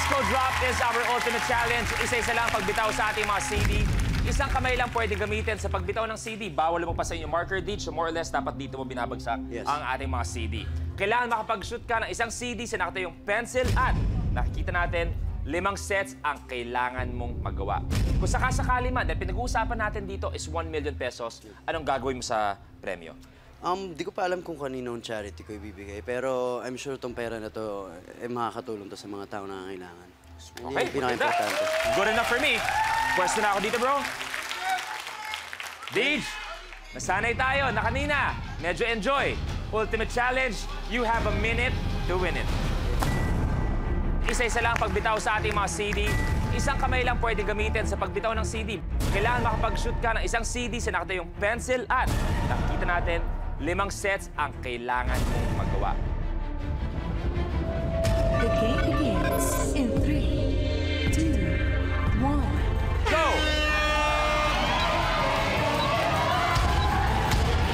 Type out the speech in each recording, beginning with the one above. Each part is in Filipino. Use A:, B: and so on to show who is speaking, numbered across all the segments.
A: Disco Drop is our ultimate challenge. Isa-isa lang pagbitaw sa ating mga CD. Isang kamay lang pwede gamitin sa pagbitaw ng CD. Bawal mo pa sa inyong marker ditch. So more or less, dapat dito mo binabagsak ang ating mga CD. Kailangan makapag-shoot ka ng isang CD sa nakatayong pencil at nakikita natin 5 sets ang kailangan mong magawa. Kung sakasakali man, dahil pinag-uusapan natin dito is 1 million pesos, anong gagawin mo sa premyo?
B: Di ko pa alam kung kaninong charity ko ibibigay, pero I'm sure tong pera na to makakatulong to sa mga tao na kailangan.
A: Okay,
B: pinaka-importante.
A: Good enough for me. Pwesto na ako dito, bro. Deej, nasanay tayo na kanina. Medyo enjoy. Ultimate challenge, you have a minute to win it. Isa-isa lang pagbitaw sa ating mga CD. Isang kamay lang pwede gamitin sa pagbitaw ng CD. Kailangan makapag-shoot ka ng isang CD sa nakatayong pencil at nakikita natin 5 sets ang kailangan mong magawa.
C: The game begins in 3, 2, 1.
A: Go!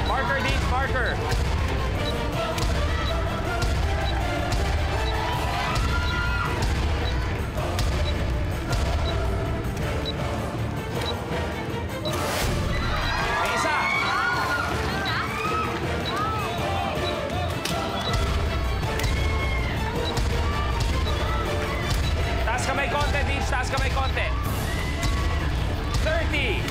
A: Marker, Deej, marker. May isa. Taas kamay konti, Deej, taas kamay konti. 30.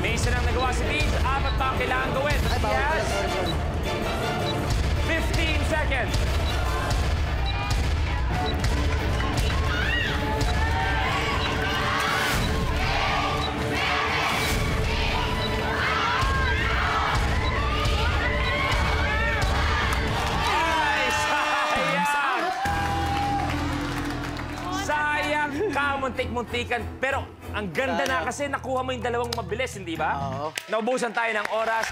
A: May isa nang nagawa si Deej. 4 pa ang kailangan gawin. Yes. 15 seconds. Ay, sayang! Sayang ka, muntik-muntikan. Pero ang ganda na kasi nakuha mo yung dalawang mabilis, hindi ba?
B: Oo.
A: Naubusan tayo ng oras.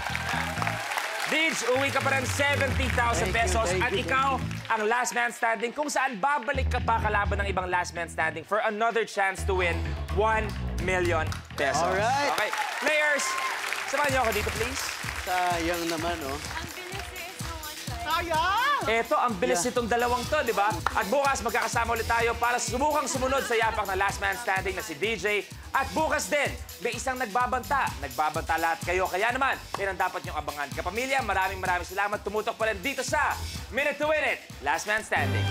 A: Deej, uwi ka pa rin 70,000 pesos.
B: Thank
A: At
B: you.
A: ikaw ang last man standing kung saan babalik ka pa kalaban ng ibang last man standing for another chance to win 1 million pesos.
B: Alright.
A: Okay, players, samahan niyo ako dito, please.
B: Sayang naman, oh.
A: Eto, ang bilis nitong dalawang to, di ba? At bukas, magkakasama ulit tayo para subukang sumunod sa yapak na last man standing na si DJ. At bukas din, may isang nagbabanta. Nagbabanta lahat kayo. Kaya naman, yan ang dapat niyong abangan. Kapamilya, maraming salamat. Tumutok pa rin dito sa Minute to Win It, Last Man Standing.